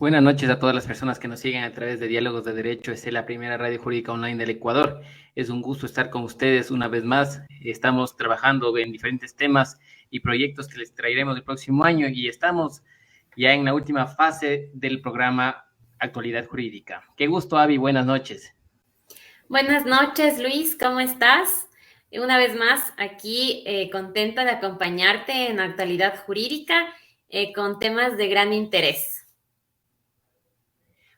Buenas noches a todas las personas que nos siguen a través de Diálogos de Derecho. Es la primera radio jurídica online del Ecuador. Es un gusto estar con ustedes una vez más. Estamos trabajando en diferentes temas y proyectos que les traeremos el próximo año y estamos ya en la última fase del programa Actualidad Jurídica. Qué gusto, Avi. Buenas noches. Buenas noches, Luis, ¿cómo estás? Una vez más, aquí contenta de acompañarte en Actualidad Jurídica con temas de gran interés.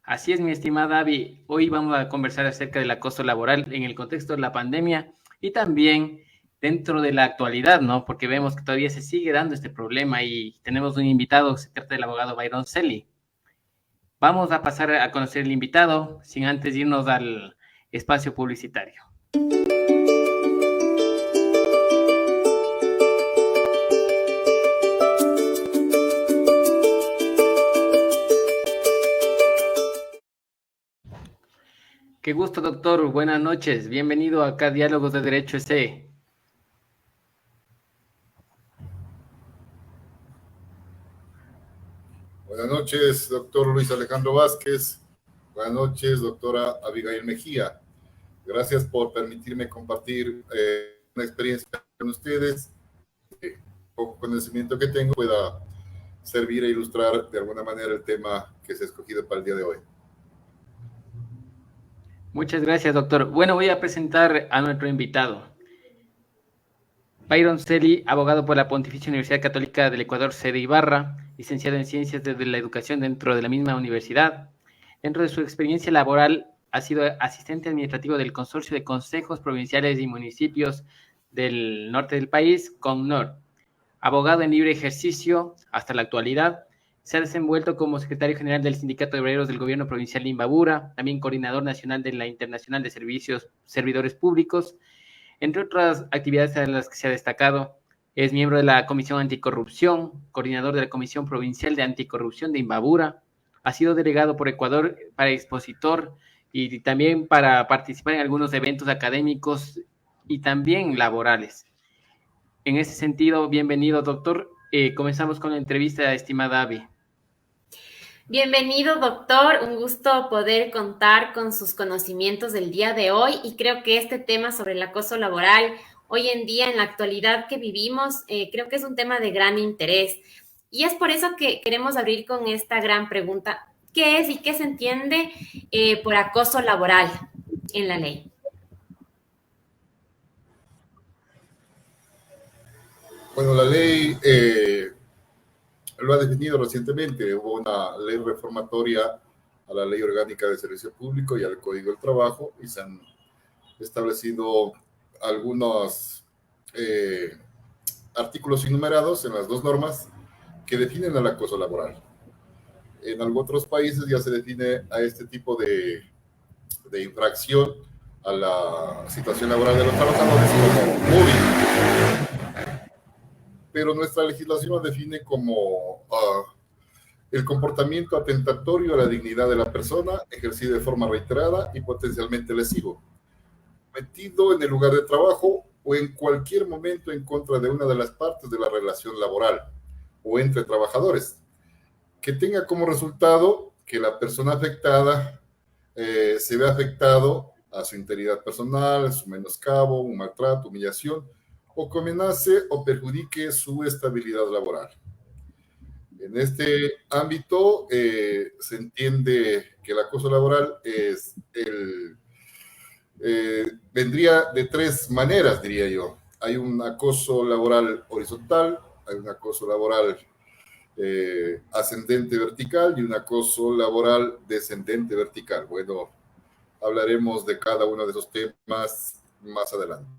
Así es, mi estimada Avi. Hoy vamos a conversar acerca del acoso laboral en el contexto de la pandemia y también dentro de la actualidad, ¿no? Porque vemos que todavía se sigue dando este problema y tenemos un invitado, se trata del abogado Byron Celi. Vamos a pasar a conocer el invitado sin antes irnos al espacio publicitario. Qué gusto, doctor. Buenas noches. Bienvenido acá a Diálogos de Derecho SE. Buenas noches, doctor Luis Alejandro Vázquez. Buenas noches, doctora Abigail Mejía. Gracias por permitirme compartir una experiencia con ustedes. Poco conocimiento que tengo pueda servir e ilustrar de alguna manera el tema que se ha escogido para el día de hoy. Muchas gracias, doctor. Bueno, voy a presentar a nuestro invitado. Byron Celi, abogado por la Pontificia Universidad Católica del Ecuador, sede Ibarra, licenciado en Ciencias de la Educación dentro de la misma universidad. Dentro de su experiencia laboral, ha sido asistente administrativo del Consorcio de Consejos Provinciales y Municipios del norte del país, CONNOR. Abogado en libre ejercicio hasta la actualidad. Se ha desenvuelto como secretario general del Sindicato de Obreros del Gobierno Provincial de Imbabura, también coordinador nacional de la Internacional de Servidores Públicos. Entre otras actividades en las que se ha destacado, es miembro de la Comisión Anticorrupción, coordinador de la Comisión Provincial de Anticorrupción de Imbabura, ha sido delegado por Ecuador para expositor y también para participar en algunos eventos académicos y también laborales. En ese sentido, bienvenido, doctor. Comenzamos con la entrevista, estimada Avi. Bienvenido, doctor. Un gusto poder contar con sus conocimientos del día de hoy y creo que este tema sobre el acoso laboral hoy en día, en la actualidad que vivimos, creo que es un tema de gran interés. Y es por eso que queremos abrir con esta gran pregunta. ¿Qué es y qué se entiende por acoso laboral en la ley? Bueno, la ley lo ha definido recientemente. Hubo una ley reformatoria a la Ley Orgánica de Servicio Público y al Código del Trabajo y se han establecido algunos artículos enumerados en las dos normas que definen el acoso laboral. En algunos otros países ya se define a este tipo de infracción a la situación laboral de los trabajadores como mobbing. Pero nuestra legislación lo define como el comportamiento atentatorio a la dignidad de la persona, ejercido de forma reiterada y potencialmente lesivo, cometido en el lugar de trabajo o en cualquier momento en contra de una de las partes de la relación laboral o entre trabajadores, que tenga como resultado que la persona afectada se ve afectado a su integridad personal, su menoscabo, un maltrato, humillación, o que amenace o perjudique su estabilidad laboral. En este ámbito se entiende que el acoso laboral vendría de tres maneras, diría yo. Hay un acoso laboral horizontal, hay un acoso laboral ascendente vertical y un acoso laboral descendente vertical. Bueno, hablaremos de cada uno de esos temas más adelante.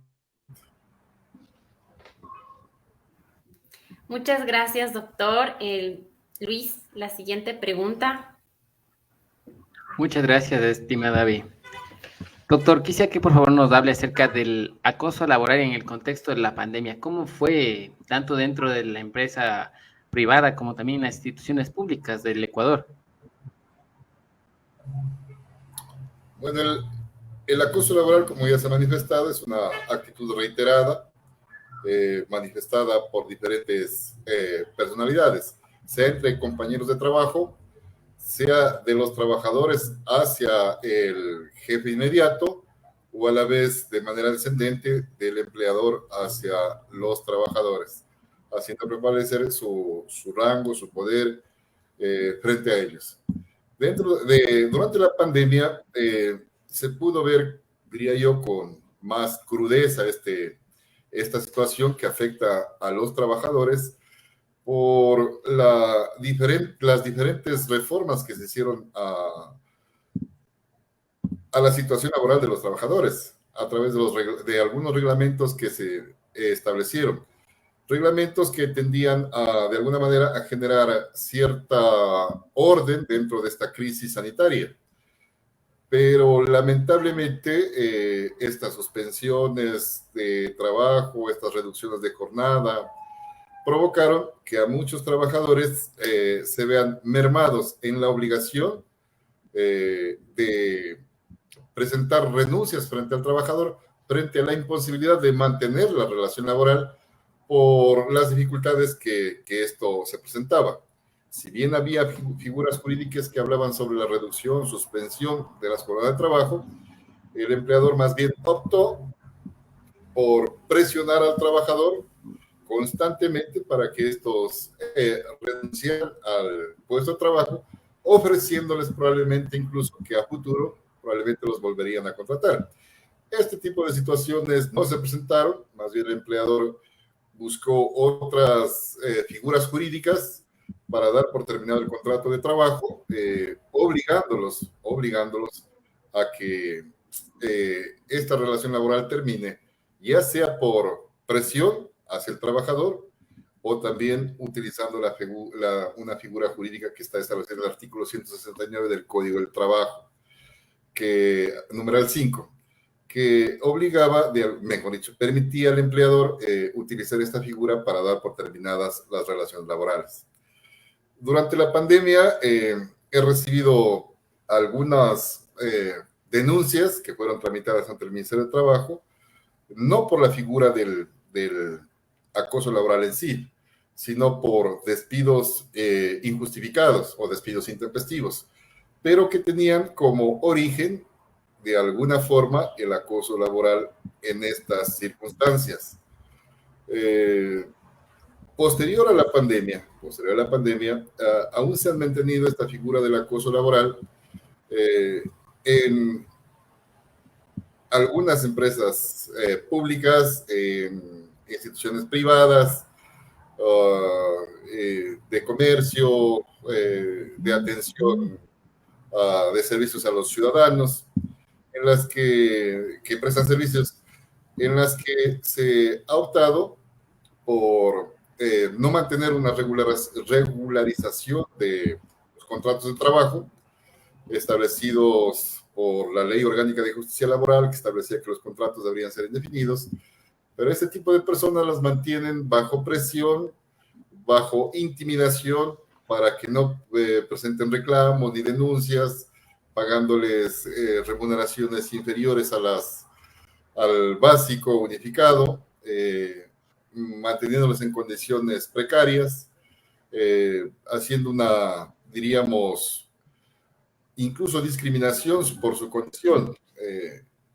Muchas gracias, doctor. Luis, la siguiente pregunta. Muchas gracias, estimada Avi. Doctor, quisiera que por favor nos hable acerca del acoso laboral en el contexto de la pandemia. ¿Cómo fue tanto dentro de la empresa privada como también en las instituciones públicas del Ecuador? Bueno, el acoso laboral, como ya se ha manifestado, es una actitud reiterada, manifestada por diferentes personalidades, sea entre compañeros de trabajo, sea de los trabajadores hacia el jefe inmediato o a la vez de manera descendente del empleador hacia los trabajadores, haciendo prevalecer su rango, su poder frente a ellos. Durante la pandemia se pudo ver, diría yo, con más crudeza esta situación que afecta a los trabajadores por las diferentes reformas que se hicieron a la situación laboral de los trabajadores a través de algunos reglamentos que se establecieron. Reglamentos que tendían de alguna manera a generar cierta orden dentro de esta crisis sanitaria. Pero lamentablemente estas suspensiones de trabajo, estas reducciones de jornada, provocaron que a muchos trabajadores se vean mermados en la obligación de presentar renuncias frente al trabajador, frente a la imposibilidad de mantener la relación laboral por las dificultades que esto se presentaba. Si bien había figuras jurídicas que hablaban sobre la reducción, suspensión de las jornadas de trabajo, el empleador más bien optó por presionar al trabajador constantemente para que estos renunciaran al puesto de trabajo, ofreciéndoles probablemente incluso que a futuro probablemente los volverían a contratar. Este tipo de situaciones no se presentaron, más bien el empleador buscó otras figuras jurídicas para dar por terminado el contrato de trabajo, obligándolos a que esta relación laboral termine, ya sea por presión hacia el trabajador o también utilizando una figura jurídica que está establecida en el artículo 169 del Código del Trabajo, numeral 5, que obligaba, mejor dicho, permitía al empleador utilizar esta figura para dar por terminadas las relaciones laborales. Durante la pandemia he recibido algunas denuncias que fueron tramitadas ante el Ministerio de Trabajo, no por la figura del acoso laboral en sí, sino por despidos injustificados o despidos intempestivos, pero que tenían como origen, de alguna forma, el acoso laboral en estas circunstancias. Posterior a la pandemia, aún se han mantenido esta figura del acoso laboral en algunas empresas públicas, en instituciones privadas, de comercio, de atención de servicios a los ciudadanos, en las que prestan servicios, en las que se ha optado por no mantener una regularización de los contratos de trabajo establecidos por la Ley Orgánica de Justicia Laboral, que establecía que los contratos deberían ser indefinidos, pero este tipo de personas las mantienen bajo presión, bajo intimidación, para que no presenten reclamos ni denuncias, pagándoles remuneraciones inferiores al básico unificado, manteniéndolos en condiciones precarias, haciendo diríamos, incluso discriminación por su condición.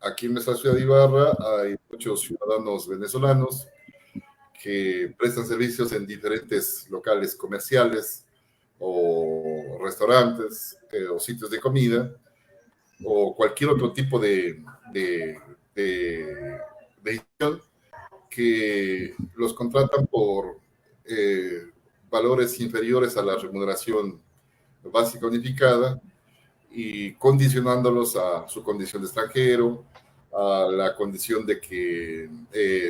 Aquí en nuestra ciudad de Ibarra hay muchos ciudadanos venezolanos que prestan servicios en diferentes locales comerciales o restaurantes o sitios de comida o cualquier otro tipo de gestión que los contratan por valores inferiores a la remuneración básica unificada y condicionándolos a su condición de extranjero, a la condición de que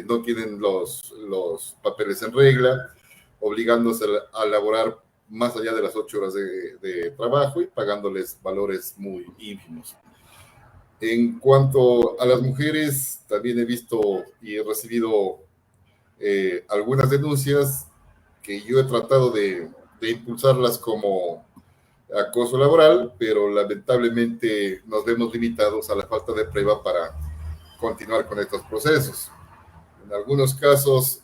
no tienen los papeles en regla, obligándose a laborar más allá de las 8 horas de trabajo y pagándoles valores muy ínfimos. En cuanto a las mujeres, también he visto y he recibido algunas denuncias que yo he tratado de impulsarlas como acoso laboral, pero lamentablemente nos vemos limitados a la falta de prueba para continuar con estos procesos. En algunos casos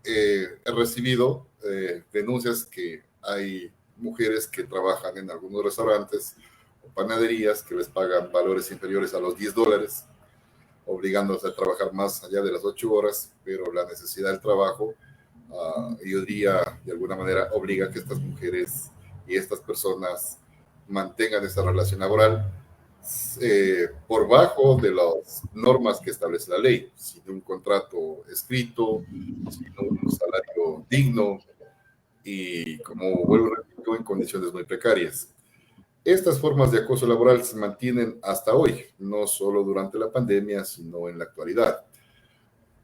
he recibido denuncias que hay mujeres que trabajan en algunos restaurantes o panaderías que les pagan valores inferiores a los $10, obligándolos a trabajar más allá de las 8 horas, pero la necesidad del trabajo, yo diría, de alguna manera, obliga a que estas mujeres y estas personas mantengan esta relación laboral por bajo de las normas que establece la ley, sin un contrato escrito, sin un salario digno y, como vuelvo a repetir, en condiciones muy precarias. Estas formas de acoso laboral se mantienen hasta hoy, no solo durante la pandemia, sino en la actualidad.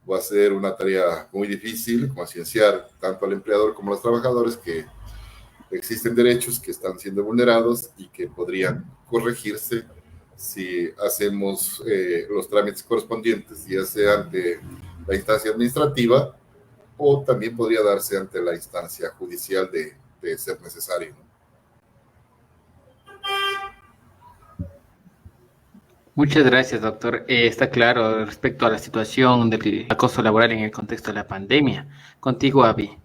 Va a ser una tarea muy difícil concienciar tanto al empleador como a los trabajadores que existen derechos que están siendo vulnerados y que podrían corregirse si hacemos los trámites correspondientes, ya sea ante la instancia administrativa o también podría darse ante la instancia judicial de ser necesario. Muchas gracias, doctor. Está claro respecto a la situación del acoso laboral en el contexto de la pandemia. Contigo, Avi.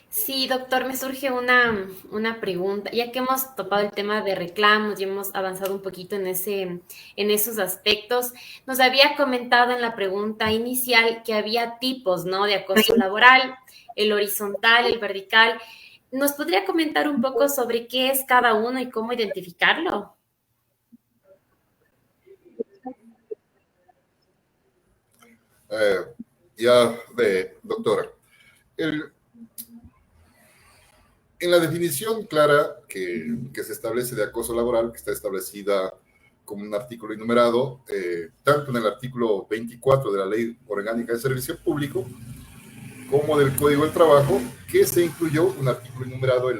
Sí, doctor, me surge una pregunta, ya que hemos topado el tema de reclamos y hemos avanzado un poquito en esos aspectos. Nos había comentado en la pregunta inicial que había tipos, ¿no?, de acoso laboral, el horizontal, el vertical. ¿Nos podría comentar un poco sobre qué es cada uno y cómo identificarlo? Doctora, en la definición clara que se establece de acoso laboral, que está establecida como un artículo enumerado, tanto en el artículo 24 de la Ley Orgánica de Servicio Público, como del Código del Trabajo, que se incluyó un artículo enumerado,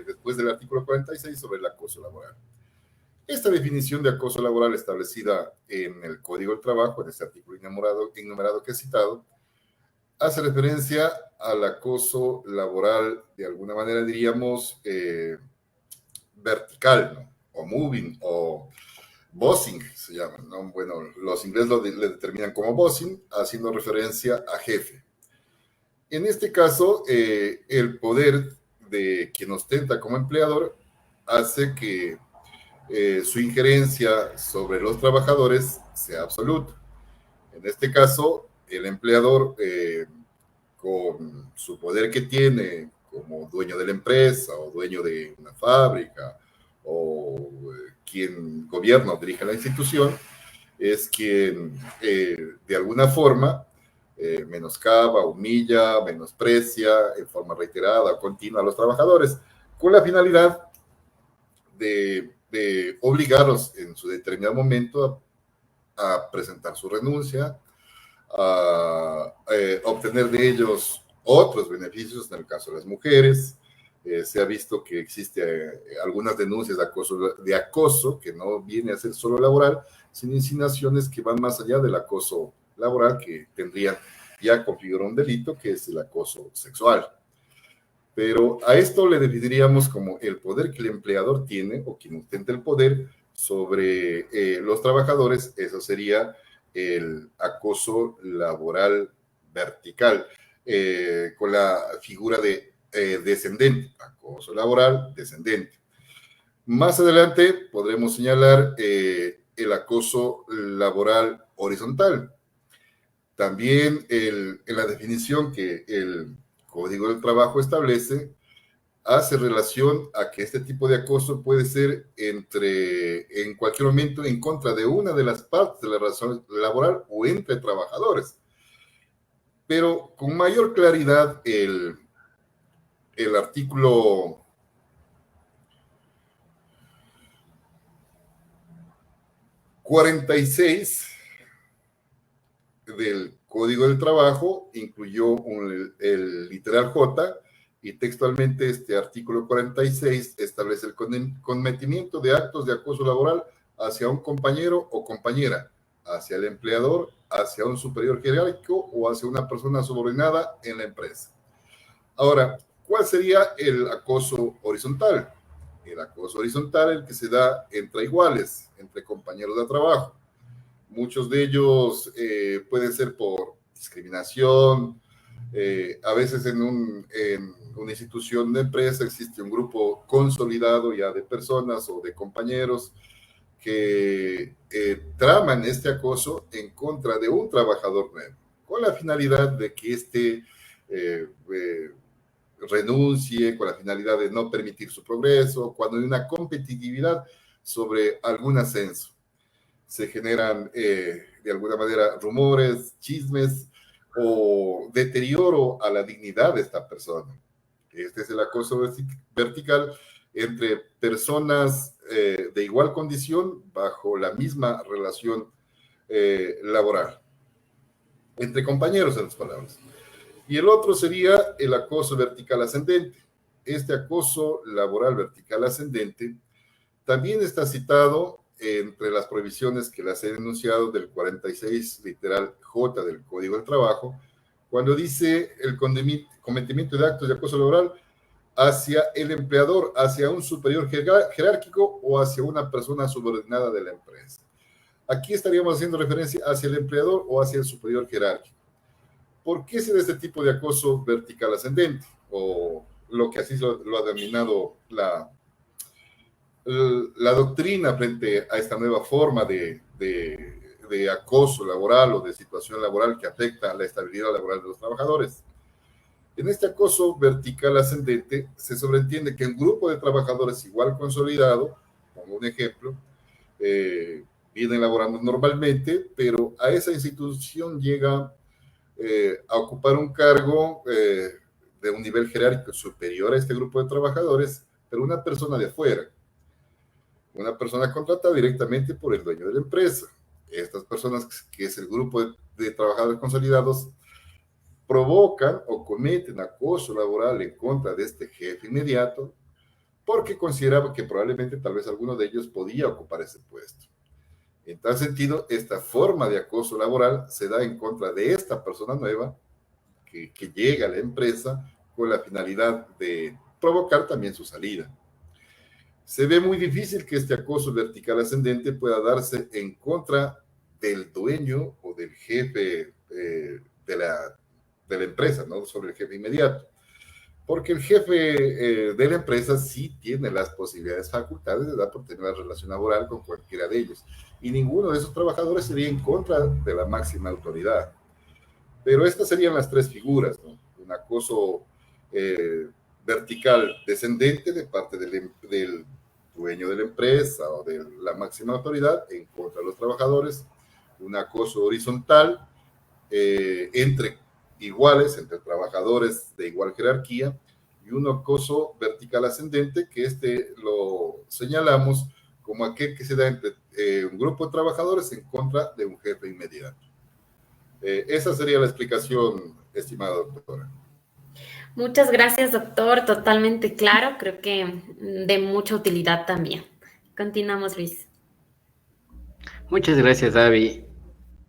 después del artículo 46, sobre el acoso laboral. Esta definición de acoso laboral establecida en el Código del Trabajo, en este artículo enumerado que he citado, hace referencia al acoso laboral, de alguna manera diríamos, vertical, ¿no?, o moving, o bossing se llama, ¿no? Bueno, los ingleses le determinan como bossing, haciendo referencia a jefe. En este caso, el poder de quien ostenta como empleador hace que su injerencia sobre los trabajadores sea absoluta. En este caso, el empleador, con su poder que tiene como dueño de la empresa o dueño de una fábrica o quien gobierna o dirige la institución, es quien de alguna forma menoscaba, humilla, menosprecia en forma reiterada o continua a los trabajadores, con la finalidad de obligarlos en su determinado momento a presentar su renuncia, a obtener de ellos otros beneficios. En el caso de las mujeres, se ha visto que existe algunas denuncias de acoso que no viene a ser solo laboral, sino insinuaciones que van más allá del acoso laboral, que tendrían ya configurado un delito, que es el acoso sexual. Pero a esto le definiríamos como el poder que el empleador tiene, o quien ostenta el poder sobre los trabajadores. Eso sería el acoso laboral vertical, con la figura de descendente, acoso laboral descendente. Más adelante podremos señalar el acoso laboral horizontal. También en la definición que el Código del Trabajo establece, hace relación a que este tipo de acoso puede ser en cualquier momento en contra de una de las partes de la relación laboral o entre trabajadores. Pero con mayor claridad, el artículo 46 del Código del Trabajo incluyó el literal J, y textualmente este artículo 46 establece el cometimiento de actos de acoso laboral hacia un compañero o compañera, hacia el empleador, hacia un superior jerárquico o hacia una persona subordinada en la empresa. Ahora, ¿cuál sería el acoso horizontal? El acoso horizontal, el que se da entre iguales, entre compañeros de trabajo. Muchos de ellos pueden ser por discriminación, A veces en una institución de empresa existe un grupo consolidado ya de personas o de compañeros que traman este acoso en contra de un trabajador nuevo, con la finalidad de que éste renuncie, con la finalidad de no permitir su progreso, cuando hay una competitividad sobre algún ascenso. Se generan de alguna manera rumores, chismes o deterioro a la dignidad de esta persona. Este es el acoso vertical entre personas de igual condición bajo la misma relación laboral, entre compañeros en las palabras. Y el otro sería el acoso vertical ascendente. Este acoso laboral vertical ascendente también está citado entre las prohibiciones que las he denunciado del 46 literal J del Código del Trabajo, cuando dice el cometimiento de actos de acoso laboral hacia el empleador, hacia un superior jerárquico o hacia una persona subordinada de la empresa. Aquí estaríamos haciendo referencia hacia el empleador o hacia el superior jerárquico. ¿Por qué se da este tipo de acoso vertical ascendente? O lo que así lo ha denominado la doctrina frente a esta nueva forma de acoso laboral o de situación laboral que afecta a la estabilidad laboral de los trabajadores. En este acoso vertical ascendente se sobreentiende que un grupo de trabajadores igual consolidado, como un ejemplo, vienen laborando normalmente, pero a esa institución llega a ocupar un cargo de un nivel jerárquico superior a este grupo de trabajadores, pero una persona de afuera, una persona contratada directamente por el dueño de la empresa. Estas personas, que es el grupo de trabajadores consolidados, provocan o cometen acoso laboral en contra de este jefe inmediato porque consideraba que probablemente tal vez alguno de ellos podía ocupar ese puesto. En tal sentido, esta forma de acoso laboral se da en contra de esta persona nueva que llega a la empresa con la finalidad de provocar también su salida. Se ve muy difícil que este acoso vertical ascendente pueda darse en contra del dueño o del jefe de la empresa, ¿no? Sobre el jefe inmediato. Porque el jefe de la empresa sí tiene las posibilidades, facultades de dar por tener una relación laboral con cualquiera de ellos. Y ninguno de esos trabajadores sería en contra de la máxima autoridad. Pero estas serían las tres figuras, ¿no? Un acoso vertical descendente de parte del dueño de la empresa o de la máxima autoridad en contra de los trabajadores, un acoso horizontal entre iguales, entre trabajadores de igual jerarquía, y un acoso vertical ascendente, que lo señalamos como aquel que se da entre un grupo de trabajadores en contra de un jefe inmediato. Esa sería la explicación, estimada doctora. Muchas gracias, doctor. Totalmente claro. Creo que de mucha utilidad también. Continuamos, Luis. Muchas gracias, David.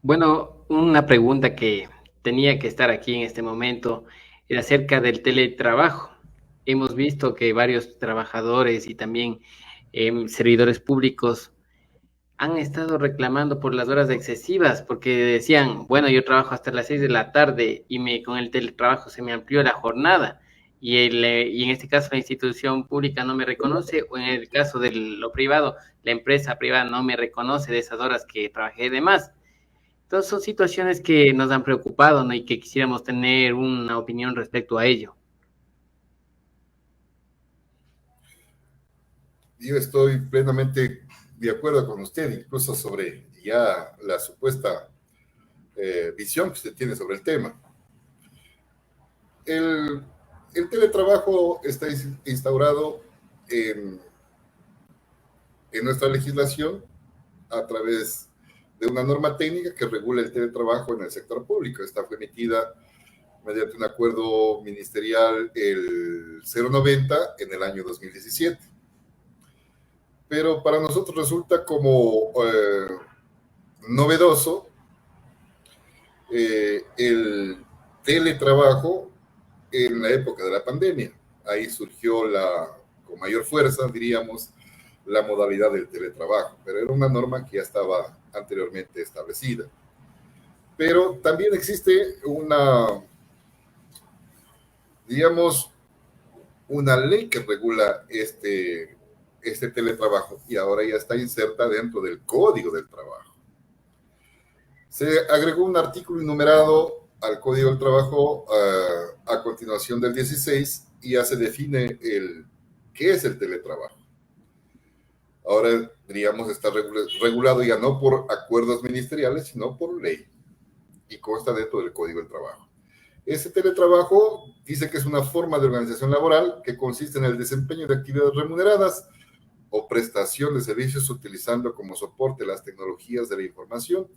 Bueno, una pregunta que tenía que estar aquí en este momento era acerca del teletrabajo. Hemos visto que varios trabajadores y también servidores públicos han estado reclamando por las horas excesivas, porque decían, bueno, yo trabajo hasta las 6 de la tarde y con el teletrabajo se me amplió la jornada, y en este caso la institución pública no me reconoce, o en el caso de lo privado, la empresa privada no me reconoce de esas horas que trabajé de más. Entonces son situaciones que nos han preocupado, ¿no? Y que quisiéramos tener una opinión respecto a ello. Yo estoy plenamente de acuerdo con usted, incluso sobre ya la supuesta visión que usted tiene sobre el tema. El teletrabajo está instaurado en nuestra legislación a través de una norma técnica que regula el teletrabajo en el sector público. Esta fue emitida mediante un acuerdo ministerial el 090 en el año 2017. Pero para nosotros resulta como novedoso el teletrabajo en la época de la pandemia. Ahí surgió con mayor fuerza, diríamos, la modalidad del teletrabajo, pero era una norma que ya estaba anteriormente establecida. Pero también existe una digamos, una ley que regula este teletrabajo y ahora ya está inserta dentro del Código del Trabajo. Se agregó un artículo enumerado al Código del Trabajo a continuación del 16 y ya se define qué es el teletrabajo. Ahora, diríamos, está regulado ya no por acuerdos ministeriales, sino por ley y consta dentro del Código del Trabajo. Ese teletrabajo dice que es una forma de organización laboral que consiste en el desempeño de actividades remuneradas o prestación de servicios utilizando como soporte las tecnologías de la información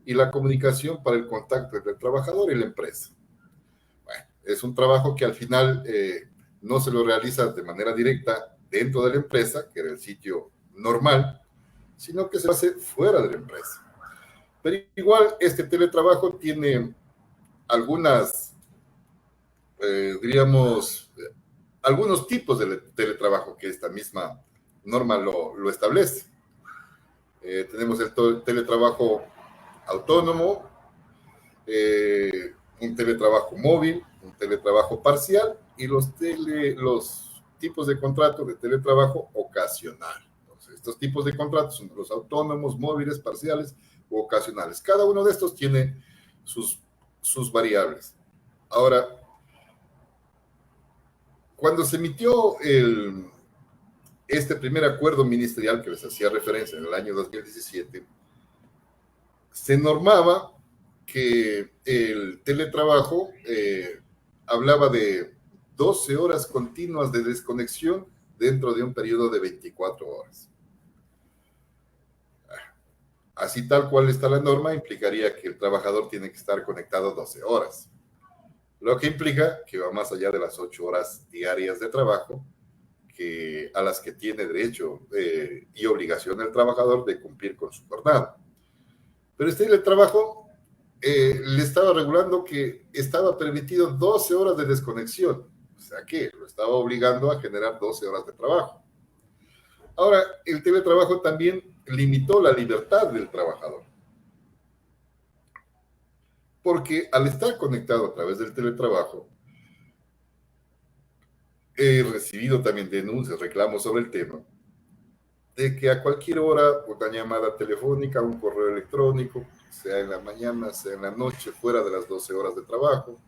y la comunicación para el contacto entre el trabajador y la empresa. Bueno, es un trabajo que al final no se lo realiza de manera directa dentro de la empresa, que era el sitio normal, sino que se hace fuera de la empresa. Pero igual este teletrabajo tiene algunos tipos de teletrabajo que esta misma norma lo establece. Tenemos el teletrabajo autónomo, un teletrabajo móvil, un teletrabajo parcial y los tipos de contrato de teletrabajo ocasional. Entonces, estos tipos de contratos son los autónomos, móviles, parciales u ocasionales. Cada uno de estos tiene sus variables. Ahora, cuando se emitió este primer acuerdo ministerial que les hacía referencia en el año 2017, se normaba que el teletrabajo hablaba de 12 horas continuas de desconexión dentro de un periodo de 24 horas. Así tal cual está la norma, implicaría que el trabajador tiene que estar conectado 12 horas, lo que implica que va más allá de las 8 horas diarias de trabajo a las que tiene derecho y obligación el trabajador de cumplir con su jornada. Pero este teletrabajo le estaba regulando que estaba permitido 12 horas de desconexión, o sea que lo estaba obligando a generar 12 horas de trabajo. Ahora, el teletrabajo también limitó la libertad del trabajador, porque al estar conectado a través del teletrabajo, he recibido también denuncias, reclamos sobre el tema, de que a cualquier hora, una llamada telefónica, un correo electrónico, sea en la mañana, sea en la noche, fuera de las 12 horas de trabajo,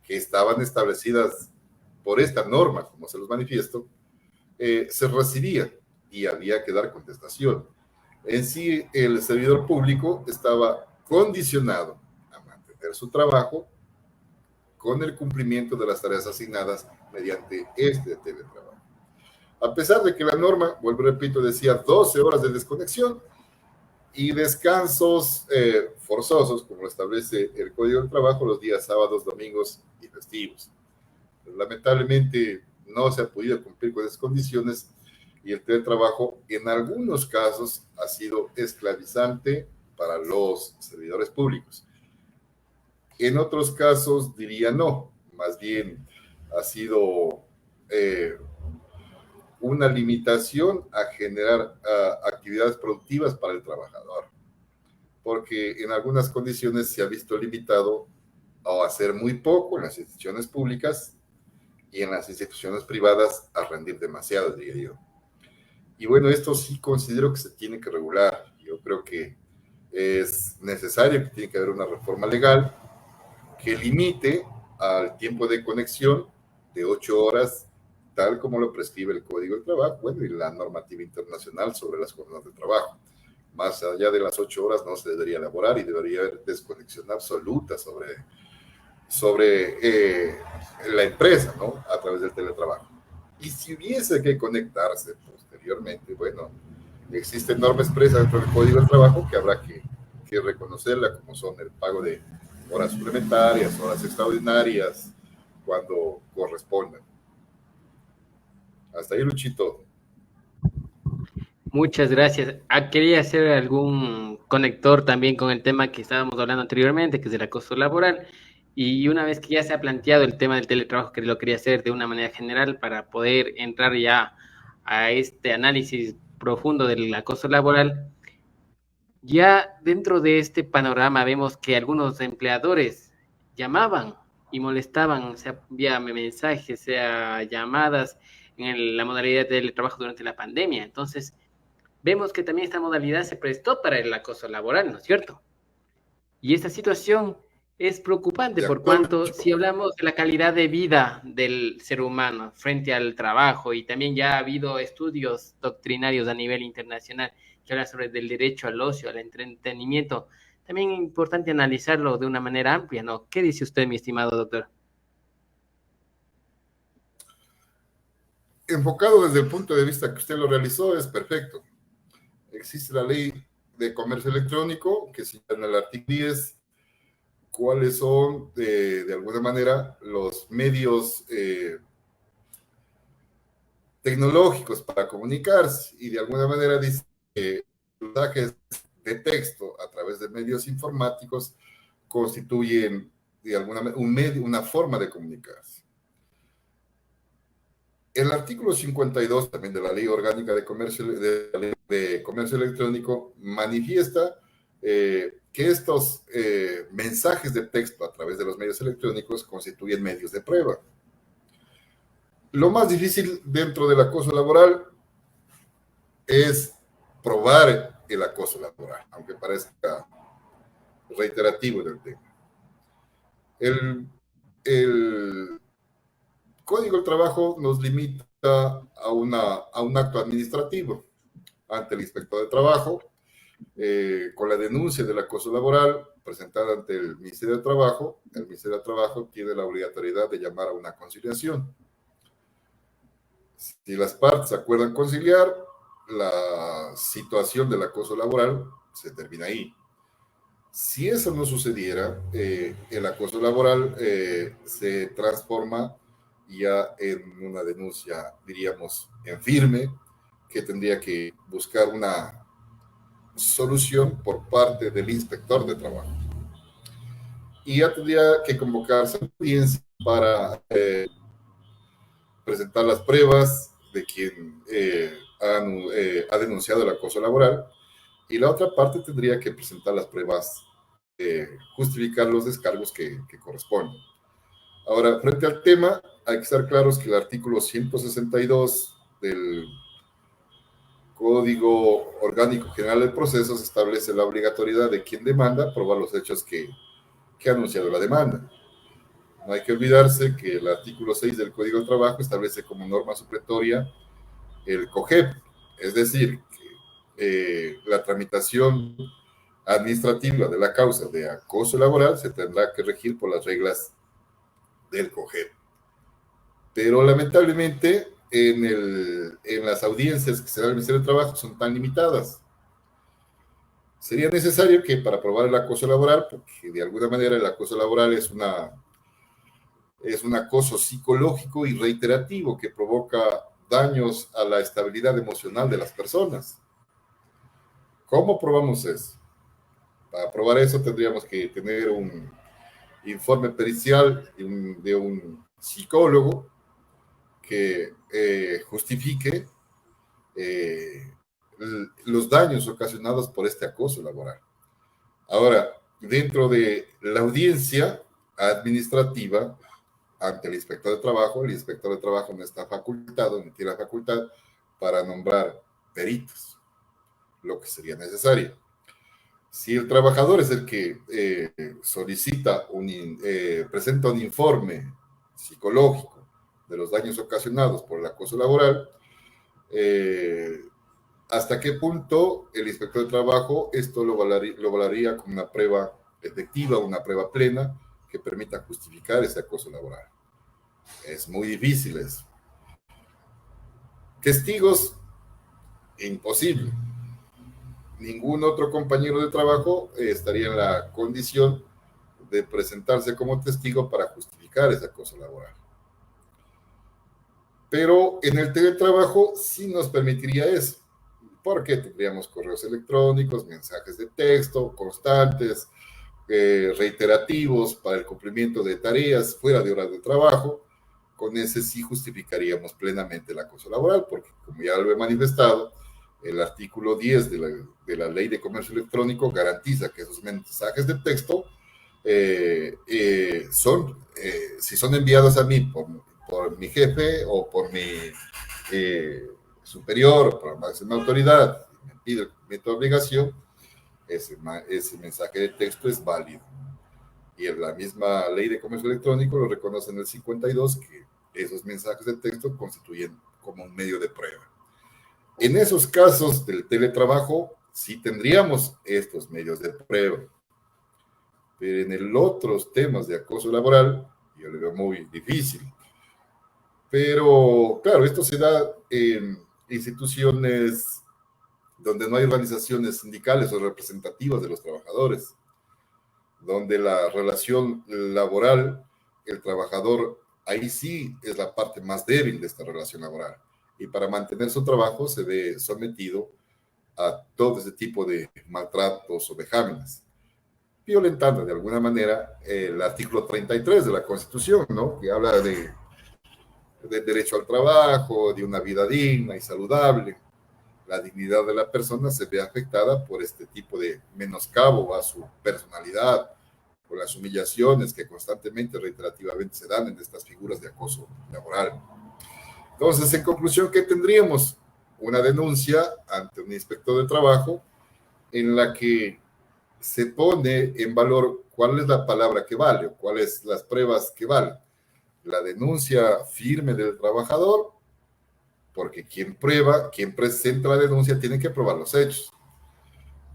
que estaban establecidas por esta norma, como se los manifiesto, se recibía y había que dar contestación. En sí, el servidor público estaba condicionado a mantener su trabajo con el cumplimiento de las tareas asignadas mediante este teletrabajo. A pesar de que la norma, vuelvo y repito, decía 12 horas de desconexión y descansos forzosos, como lo establece el Código del Trabajo, los días sábados, domingos y festivos. Pero, lamentablemente, no se ha podido cumplir con esas condiciones y el teletrabajo en algunos casos ha sido esclavizante para los servidores públicos. En otros casos diría no, más bien ha sido una limitación a generar actividades productivas para el trabajador, porque en algunas condiciones se ha visto limitado a hacer muy poco en las instituciones públicas y en las instituciones privadas a rendir demasiado, diría yo. Y bueno, esto sí considero que se tiene que regular. Yo creo que es necesario que tiene que haber una reforma legal que limite al tiempo de conexión de 8 horas, tal como lo prescribe el Código del Trabajo, bueno, y la normativa internacional sobre las jornadas de trabajo. Más allá de las 8 horas no se debería elaborar y debería haber desconexión absoluta sobre la empresa, ¿no? A través del teletrabajo. Y si hubiese que conectarse posteriormente, bueno, existe norma expresa dentro del Código del Trabajo que habrá que reconocerla, como son el pago de horas suplementarias, horas extraordinarias, cuando correspondan. Hasta ahí, Luchito. Muchas gracias. Quería hacer algún conector también con el tema que estábamos hablando anteriormente, que es el acoso laboral. Y una vez que ya se ha planteado el tema del teletrabajo, que lo quería hacer de una manera general para poder entrar ya a este análisis profundo del acoso laboral, ya dentro de este panorama vemos que algunos empleadores llamaban y molestaban, sea vía mensajes, sea llamadas, en la modalidad de teletrabajo durante la pandemia. Entonces, vemos que también esta modalidad se prestó para el acoso laboral, ¿no es cierto? Y esta situación es preocupante De por acuerdo. cuanto si hablamos de la calidad de vida del ser humano frente al trabajo, y también ya ha habido estudios doctrinarios a nivel internacional que hablan sobre el derecho al ocio, al entretenimiento, también es importante analizarlo de una manera amplia, ¿no? ¿Qué dice usted, mi estimado doctor? Enfocado desde el punto de vista que usted lo realizó, es perfecto. Existe la ley de comercio electrónico que cita en el artículo 10 cuáles son, de alguna manera, los medios tecnológicos para comunicarse, y de alguna manera dice que mensajes de texto a través de medios informáticos constituyen de alguna manera un medio, una forma de comunicarse. El artículo 52 también de la Ley Orgánica de Comercio, de Comercio Electrónico manifiesta que estos mensajes de texto a través de los medios electrónicos constituyen medios de prueba. Lo más difícil dentro del acoso laboral es probar el acoso laboral, aunque parezca reiterativo en el tema. El Código del Trabajo nos limita a un acto administrativo ante el inspector de trabajo, con la denuncia del acoso laboral presentada ante el Ministerio de Trabajo. El Ministerio de Trabajo tiene la obligatoriedad de llamar a una conciliación. Si las partes acuerdan conciliar, la situación del acoso laboral se termina ahí. Si eso no sucediera, el acoso laboral se transforma ya en una denuncia, diríamos, en firme, que tendría que buscar una solución por parte del inspector de trabajo. Y ya tendría que convocarse a audiencia para presentar las pruebas de quien ha denunciado el acoso laboral, y la otra parte tendría que presentar las pruebas, justificar los descargos que corresponden. Ahora, frente al tema, hay que estar claros que el artículo 162 del Código Orgánico General de Procesos establece la obligatoriedad de quien demanda probar los hechos que ha anunciado la demanda. No hay que olvidarse que el artículo 6 del Código de Trabajo establece como norma supletoria el COGEP, es decir, que la tramitación administrativa de la causa de acoso laboral se tendrá que regir por las reglas del COGEP. Pero lamentablemente en las audiencias que se da el Ministerio de Trabajo son tan limitadas. Sería necesario que para probar el acoso laboral, porque de alguna manera el acoso laboral es un acoso psicológico y reiterativo que provoca daños a la estabilidad emocional de las personas. ¿Cómo probamos eso? Para probar eso tendríamos que tener un informe pericial de un psicólogo que justifique los daños ocasionados por este acoso laboral. Ahora, dentro de la audiencia administrativa ante el inspector de trabajo, el inspector de trabajo no está facultado, no tiene la facultad para nombrar peritos, lo que sería necesario. Si el trabajador es el que solicita presenta un informe psicológico de los daños ocasionados por el acoso laboral, ¿hasta qué punto el inspector de trabajo esto lo valoraría como una prueba efectiva, una prueba plena que permita justificar ese acoso laboral? Es muy difícil eso. Testigos, imposible. Ningún otro compañero de trabajo estaría en la condición de presentarse como testigo para justificar ese acoso laboral. Pero en el teletrabajo sí nos permitiría eso, porque tendríamos correos electrónicos, mensajes de texto constantes, reiterativos para el cumplimiento de tareas fuera de horas de trabajo. Con ese sí justificaríamos plenamente el acoso laboral, porque como ya lo he manifestado, el artículo 10 de la Ley de Comercio Electrónico garantiza que esos mensajes de texto son si son enviados a mí por mi jefe o por mi superior, por la máxima autoridad, me pide el cumplimiento de obligación, ese mensaje de texto es válido. Y en la misma ley de comercio electrónico lo reconoce en el 52, que esos mensajes de texto constituyen como un medio de prueba. En esos casos del teletrabajo, sí tendríamos estos medios de prueba. Pero en el otros temas de acoso laboral, yo lo veo muy difícil. Pero, claro, esto se da en instituciones donde no hay organizaciones sindicales o representativas de los trabajadores, donde la relación laboral, el trabajador, ahí sí es la parte más débil de esta relación laboral. Y para mantener su trabajo se ve sometido a todo ese tipo de maltratos o vejámenes, violentando de alguna manera el artículo 33 de la Constitución, ¿no? Que habla de derecho al trabajo, de una vida digna y saludable. La dignidad de la persona se ve afectada por este tipo de menoscabo a su personalidad, por las humillaciones que constantemente, reiterativamente se dan en estas figuras de acoso laboral. Entonces, en conclusión, ¿qué tendríamos? Una denuncia ante un inspector de trabajo en la que se pone en valor cuál es la palabra que vale o cuáles son las pruebas que valen. La denuncia firme del trabajador, porque quien presenta la denuncia tiene que probar los hechos.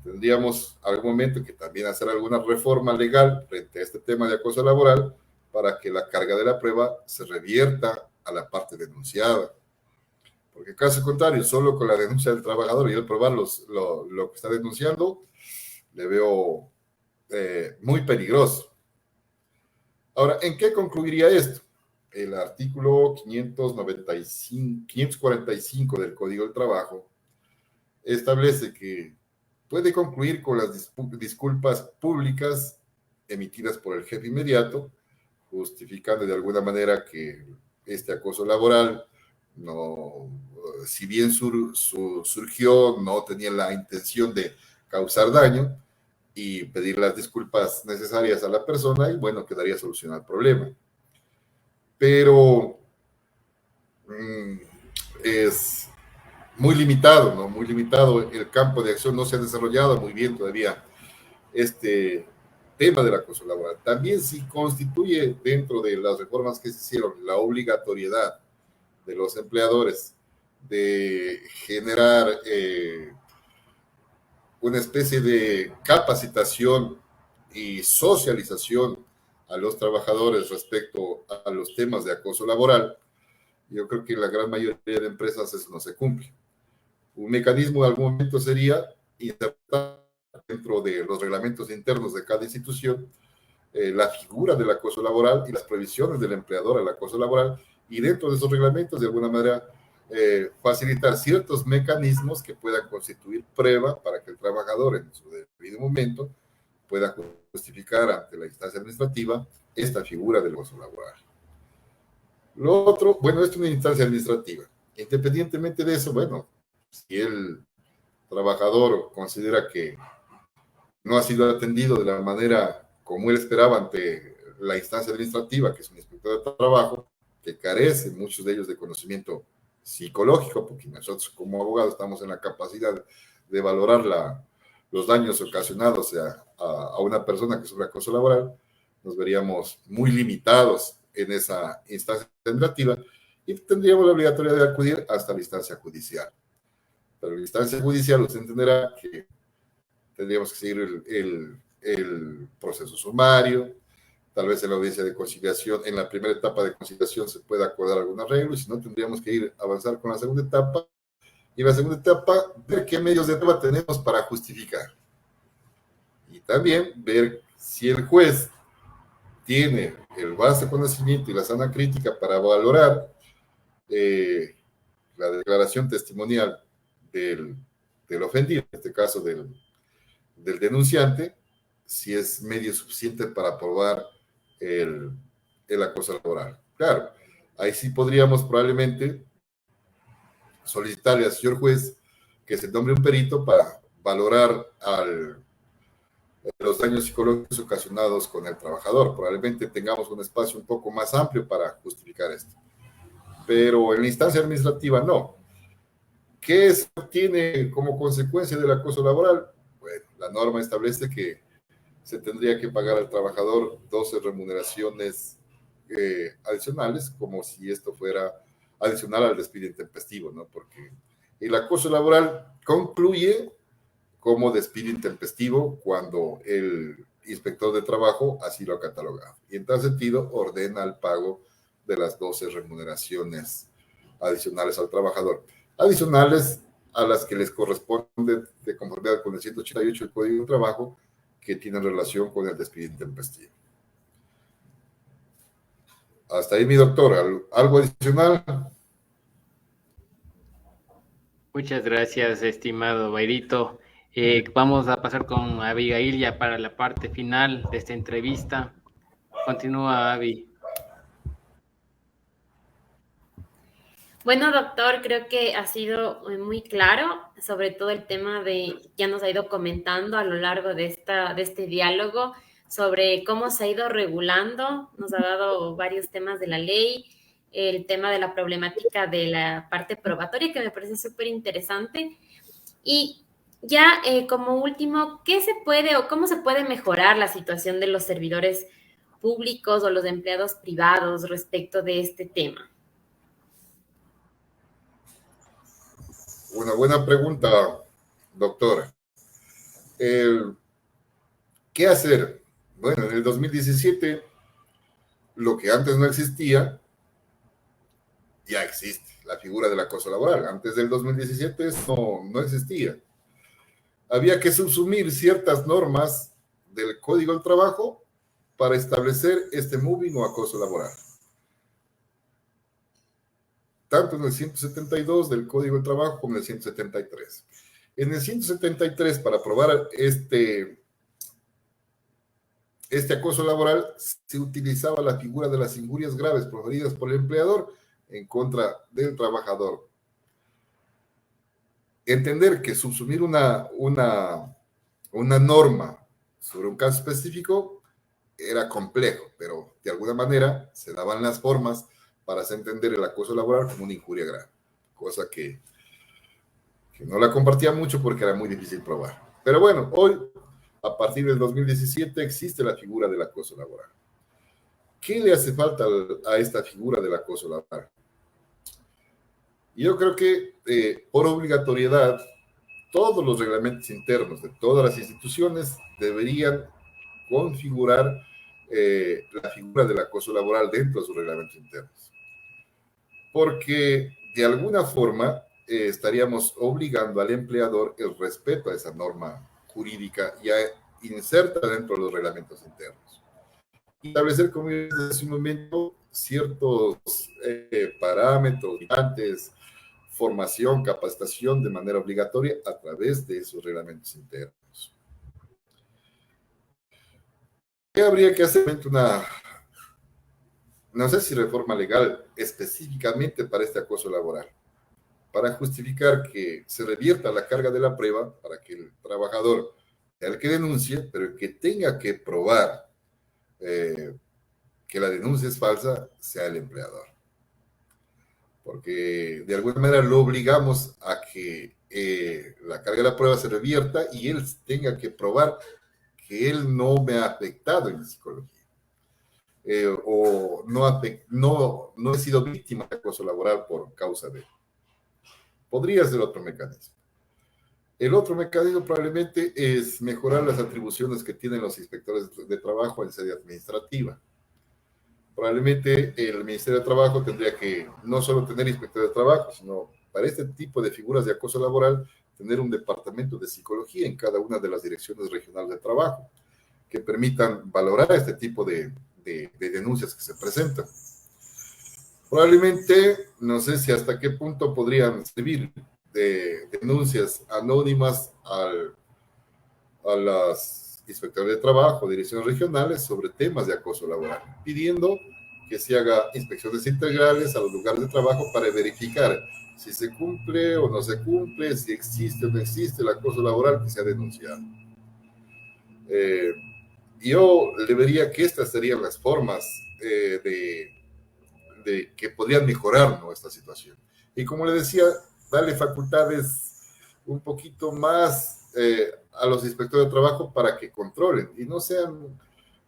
Tendríamos algún momento que también hacer alguna reforma legal frente a este tema de acoso laboral para que la carga de la prueba se revierta a la parte denunciada. Porque caso contrario, solo con la denuncia del trabajador y el probar lo que está denunciando, le veo muy peligroso. Ahora, ¿en qué concluiría esto? El artículo 545 del Código del Trabajo establece que puede concluir con las disculpas públicas emitidas por el jefe inmediato, justificando de alguna manera que este acoso laboral, no, si bien surgió, no tenía la intención de causar daño, y pedir las disculpas necesarias a la persona y, bueno, quedaría solucionado el problema. Pero es muy limitado, ¿no? Muy limitado el campo de acción, no se ha desarrollado muy bien todavía este tema del acoso laboral. También sí constituye dentro de las reformas que se hicieron la obligatoriedad de los empleadores de generar una especie de capacitación y socialización a los trabajadores respecto a los temas de acoso laboral. Yo creo que en la gran mayoría de empresas eso no se cumple. Un mecanismo en algún momento sería insertar dentro de los reglamentos internos de cada institución la figura del acoso laboral y las previsiones del empleador al acoso laboral, y dentro de esos reglamentos de alguna manera facilitar ciertos mecanismos que puedan constituir prueba para que el trabajador en su debido momento pueda justificar ante la instancia administrativa esta figura del acoso laboral. Lo otro, bueno, esto es una instancia administrativa. Independientemente de eso, bueno, si el trabajador considera que no ha sido atendido de la manera como él esperaba ante la instancia administrativa, que es un inspector de trabajo, que carece, muchos de ellos, de conocimiento psicológico, porque nosotros como abogados estamos en la capacidad de valorar los daños ocasionados a una persona que sufre acoso laboral, nos veríamos muy limitados en esa instancia administrativa y tendríamos la obligatoriedad de acudir hasta la instancia judicial. Pero la instancia judicial usted entenderá que tendríamos que seguir el proceso sumario, tal vez en la audiencia de conciliación, en la primera etapa de conciliación se pueda acordar algún arreglo, y si no, tendríamos que avanzar con la segunda etapa, y en la segunda etapa ver qué medios de prueba tenemos para justificar. Y también ver si el juez tiene el vasto conocimiento y la sana crítica para valorar la declaración testimonial del ofendido, en este caso del denunciante, si es medio suficiente para probar el acoso laboral. Claro, ahí sí podríamos probablemente solicitarle al señor juez que se nombre un perito para valorar los daños psicológicos ocasionados con el trabajador. Probablemente tengamos un espacio un poco más amplio para justificar esto, pero en la instancia administrativa no. ¿Qué se obtiene como consecuencia del acoso laboral? Bueno, la norma establece que se tendría que pagar al trabajador 12 remuneraciones adicionales, como si esto fuera adicional al despido intempestivo, ¿no? Porque el acoso laboral concluye como despido intempestivo cuando el inspector de trabajo así lo ha catalogado. Y en tal sentido ordena el pago de las 12 remuneraciones adicionales al trabajador, adicionales a las que les corresponde de conformidad con el 188 del Código de Trabajo, que tienen relación con el despido intempestivo. Hasta ahí, mi doctor. ¿Algo adicional? Muchas gracias, estimado Bairito. Vamos a pasar con Abigail ya para la parte final de esta entrevista. Continúa, Abby. Bueno, doctor, creo que ha sido muy claro, sobre todo el tema ya nos ha ido comentando a lo largo de este diálogo sobre cómo se ha ido regulando, nos ha dado varios temas de la ley, el tema de la problemática de la parte probatoria, que me parece súper interesante. Y ya como último, ¿qué se puede o cómo se puede mejorar la situación de los servidores públicos o los empleados privados respecto de este tema? Una buena pregunta, doctora. ¿Qué hacer? Bueno, en el 2017, lo que antes no existía, ya existe, la figura del acoso laboral. Antes del 2017 eso no existía. Había que subsumir ciertas normas del Código del Trabajo para establecer este moving o acoso laboral. Tanto en el 172 del Código del Trabajo como en el 173. En el 173, para aprobar este acoso laboral, se utilizaba la figura de las injurias graves proferidas por el empleador en contra del trabajador. Entender que subsumir una norma sobre un caso específico era complejo, pero de alguna manera se daban las formas para hacer entender el acoso laboral como una injuria grave, cosa que no la compartía mucho porque era muy difícil probar. Pero bueno, hoy, a partir del 2017, existe la figura del acoso laboral. ¿Qué le hace falta a esta figura del acoso laboral? Yo creo que por obligatoriedad, todos los reglamentos internos de todas las instituciones deberían configurar la figura del acoso laboral dentro de sus reglamentos internos. Porque de alguna forma estaríamos obligando al empleador el respeto a esa norma jurídica ya inserta dentro de los reglamentos internos. Y establecer, como yo decía hace un momento, ciertos parámetros, limitantes, formación, capacitación de manera obligatoria a través de esos reglamentos internos. ¿Qué habría que hacer? No sé si reforma legal específicamente para este acoso laboral, para justificar que se revierta la carga de la prueba para que el trabajador sea el que denuncie, pero el que tenga que probar que la denuncia es falsa sea el empleador. Porque de alguna manera lo obligamos a que la carga de la prueba se revierta y él tenga que probar que él no me ha afectado en psicología. O no he sido víctima de acoso laboral por causa de él. Podría ser otro mecanismo. El otro mecanismo probablemente es mejorar las atribuciones que tienen los inspectores de trabajo en sede administrativa. Probablemente el Ministerio de Trabajo tendría que no solo tener inspectores de trabajo, sino para este tipo de figuras de acoso laboral, tener un departamento de psicología en cada una de las direcciones regionales de trabajo, que permitan valorar este tipo de denuncias que se presentan. Probablemente, no sé si hasta qué punto podrían servir de denuncias anónimas a las inspectores de trabajo, direcciones regionales, sobre temas de acoso laboral, pidiendo que se haga inspecciones integrales a los lugares de trabajo para verificar si se cumple o no se cumple, si existe o no existe el acoso laboral que se ha denunciado. Eh, yo le vería que estas serían las formas de que podrían mejorar, ¿no?, esta situación. Y como le decía, darle facultades un poquito más a los inspectores de trabajo para que controlen y no sean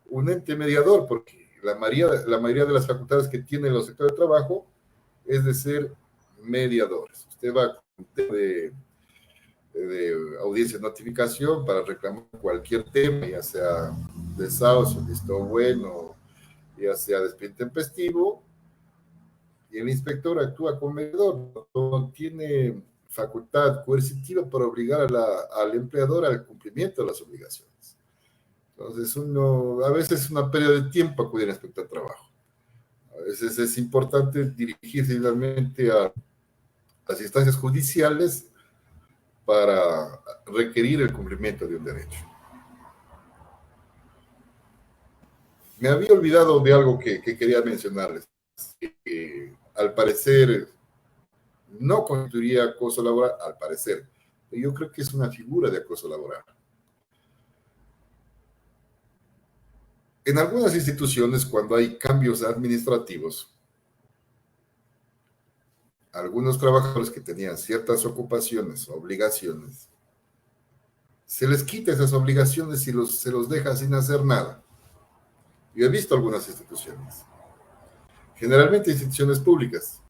un ente mediador, porque la mayoría de las facultades que tienen los sectores de trabajo es de ser mediadores. Usted va con un tema de audiencia de notificación para reclamar cualquier tema, ya sea desahucio, visto bueno, ya sea despido intempestivo, y el inspector actúa como mediador, no tiene facultad coercitiva para obligar al empleador al cumplimiento de las obligaciones. Entonces, a veces es una pérdida de tiempo acudir al inspector de trabajo. A veces es importante dirigirse finalmente a las instancias judiciales para requerir el cumplimiento de un derecho. Me había olvidado de algo que quería mencionarles, que al parecer no constituiría acoso laboral, al parecer. Yo creo que es una figura de acoso laboral. En algunas instituciones, cuando hay cambios administrativos, algunos trabajadores que tenían ciertas ocupaciones, obligaciones, se les quita esas obligaciones y se los deja sin hacer nada. Yo he visto algunas instituciones, generalmente instituciones públicas.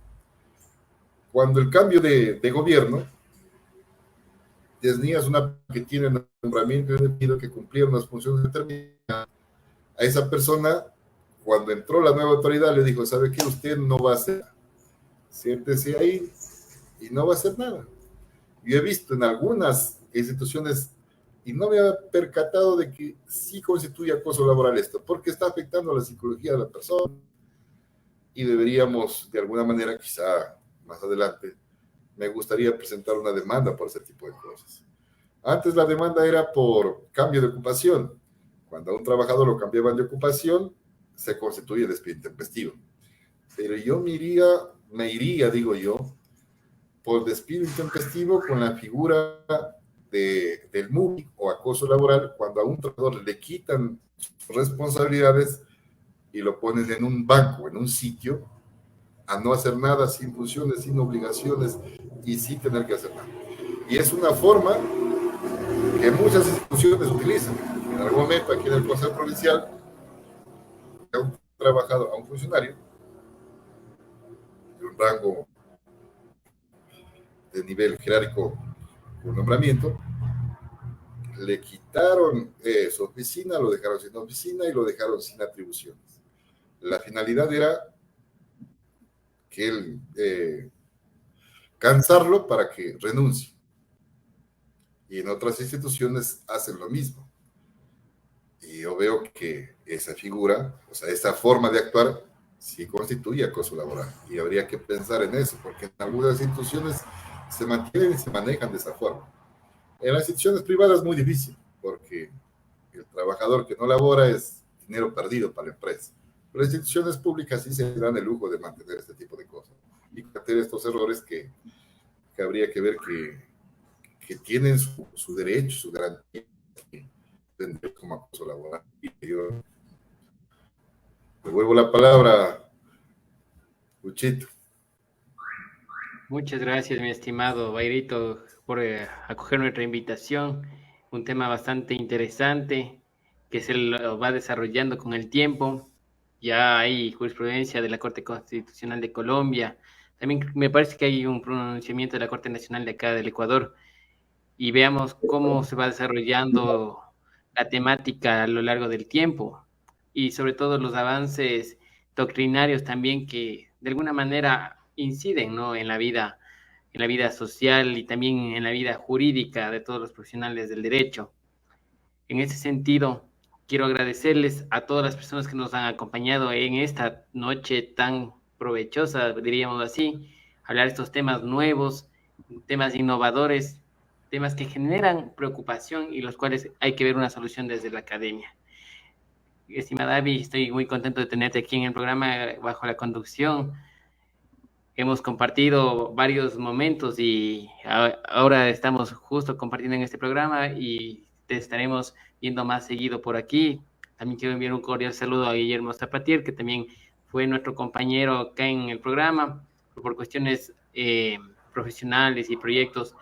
Cuando el cambio de gobierno, tenías una que tiene nombramiento definido que cumplía unas funciones determinadas. A esa persona, cuando entró la nueva autoridad, le dijo, ¿sabe qué? Usted no va a hacer, siéntese ahí y no va a hacer nada. Yo he visto en algunas instituciones y no me había percatado de que sí constituye acoso laboral esto, porque está afectando la psicología de la persona y deberíamos, de alguna manera, quizá más adelante, me gustaría presentar una demanda por ese tipo de cosas. Antes la demanda era por cambio de ocupación. Cuando a un trabajador lo cambiaban de ocupación, se constituye despido intempestivo. Pero yo me iría, digo yo, por despido intempestivo con la figura del MUBI o acoso laboral, cuando a un trabajador le quitan sus responsabilidades y lo ponen en un banco, en un sitio, a no hacer nada, sin funciones, sin obligaciones y sin tener que hacer nada. Y es una forma que muchas instituciones utilizan. En algún momento aquí en el Consejo Provincial, a un trabajador, a un funcionario de un rango de nivel jerárquico con nombramiento, le quitaron su oficina, lo dejaron sin oficina y lo dejaron sin atribuciones. La finalidad era que él cansarlo para que renuncie. Y en otras instituciones hacen lo mismo. Y yo veo que esa figura, o sea, esa forma de actuar, sí constituye acoso laboral. Y habría que pensar en eso, porque en algunas instituciones se mantienen y se manejan de esa forma. En las instituciones privadas es muy difícil, porque el trabajador que no labora es dinero perdido para la empresa. Pero las instituciones públicas sí se dan el lujo de mantener este tipo de cosas y cometer estos errores que habría que ver que tienen su derecho, su garantía como acoso laboral. Y yo devuelvo la palabra, Luchito. Muchas gracias, mi estimado Bairito, por acoger nuestra invitación. Un tema bastante interesante que se lo va desarrollando con el tiempo. Ya hay jurisprudencia de la Corte Constitucional de Colombia. También me parece que hay un pronunciamiento de la Corte Nacional de acá del Ecuador. Y veamos cómo se va desarrollando la temática a lo largo del tiempo. Y sobre todo los avances doctrinarios también que de alguna manera inciden, ¿no?, en la vida social y también en la vida jurídica de todos los profesionales del derecho. En ese sentido, quiero agradecerles a todas las personas que nos han acompañado en esta noche tan provechosa, diríamos así, hablar de estos temas nuevos, temas innovadores, temas que generan preocupación y los cuales hay que ver una solución desde la academia. Estimada Abby, estoy muy contento de tenerte aquí en el programa bajo la conducción. Hemos compartido varios momentos y ahora estamos justo compartiendo en este programa y te estaremos viendo más seguido por aquí. También quiero enviar un cordial saludo a Guillermo Zapatier, que también fue nuestro compañero acá en el programa, por cuestiones profesionales y proyectos.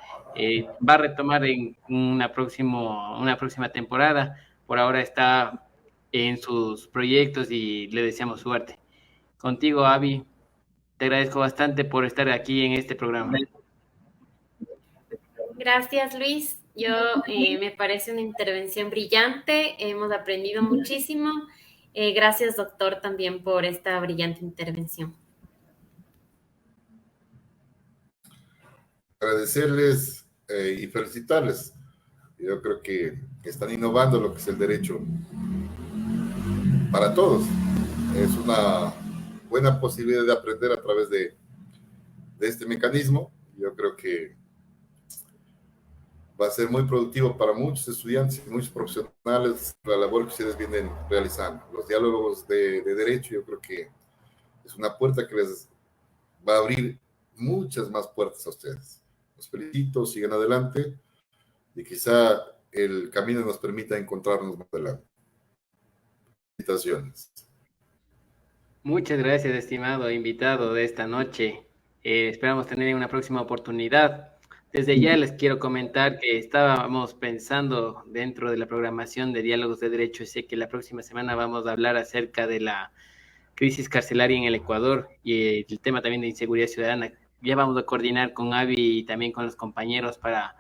Va a retomar en una próxima temporada. Por ahora está en sus proyectos y le deseamos suerte. Contigo, Avi, te agradezco bastante por estar aquí en este programa. Gracias, Luis. Me parece una intervención brillante. Hemos aprendido muchísimo. Gracias, doctor, también por esta brillante intervención. Agradecerles y felicitarles. Yo creo que están innovando lo que es el derecho para todos. Es una buena posibilidad de aprender a través de este mecanismo. Yo creo que va a ser muy productivo para muchos estudiantes y muchos profesionales la labor que ustedes vienen realizando. Los diálogos de derecho, yo creo que es una puerta que les va a abrir muchas más puertas a ustedes. Los felicito, sigan adelante y quizá el camino nos permita encontrarnos más adelante. Felicitaciones. Muchas gracias, estimado invitado de esta noche. Esperamos tener una próxima oportunidad. Desde ya les quiero comentar que estábamos pensando dentro de la programación de Diálogos de Derecho. Sé que la próxima semana vamos a hablar acerca de la crisis carcelaria en el Ecuador y el tema también de inseguridad ciudadana. Ya vamos a coordinar con Avi y también con los compañeros para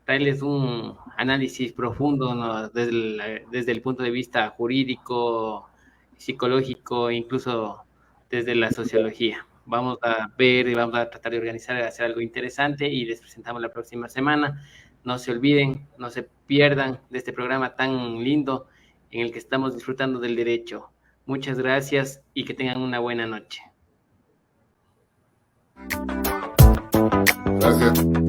traerles un análisis profundo, ¿no? desde el punto de vista jurídico, psicológico, incluso desde la sociología. Vamos a ver y vamos a tratar de organizar, hacer algo interesante y les presentamos la próxima semana. No se olviden, no se pierdan de este programa tan lindo en el que estamos disfrutando del derecho. Muchas gracias y que tengan una buena noche. Gracias.